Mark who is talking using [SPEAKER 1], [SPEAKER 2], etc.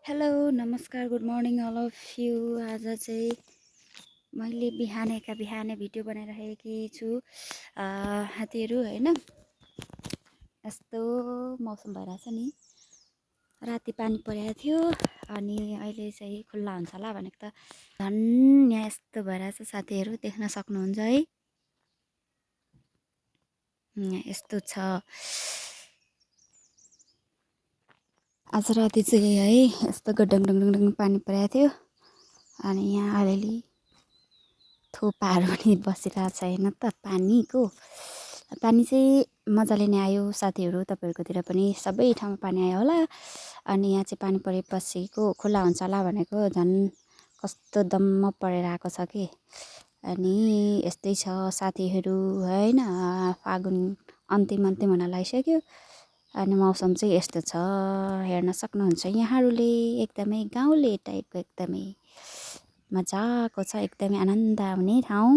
[SPEAKER 1] Hello नमस्कार good morning all of you. आज चाहिँ मैले बिहानै भिडियो बनाइरहेकी छु। हात्तीहरू होइन यस्तो मौसम भइरहेछ नि। राति पानी परेको थियो अनि अहिले चाहिँ खुल्ला हुन्छ होला भनेको त झन् यहाँ यस्तो भइरहेछ। साथीहरू देख्न सक्नुहुन्छ है, यहाँ यस्तो छ। आज राति चाहिँ है यस्तो गडङ पानी परेको थियो अनि यहाँ अलिअलि थोपाहरू पनि बसिरहेको छैन त। पानी चाहिँ मजाले नै आयो साथीहरू। तपाईँहरूकोतिर पनि सबै ठाउँमा पानी आयो होला। अनि यहाँ चाहिँ पानी परेपछिको खुल्ला हुन्छ होला भनेको झन् कस्तो दम्म परेर आएको छ कि। अनि यस्तै छ साथीहरू होइन, फागुन अन्तिम हुन लागिसक्यो अनि मौसम चाहिँ यस्तो छ, हेर्न सक्नुहुन्छ यहाँहरूले। एकदमै गाउँले टाइपको एकदमै मजाको छ, एकदमै आनन्द आउने ठाउँ।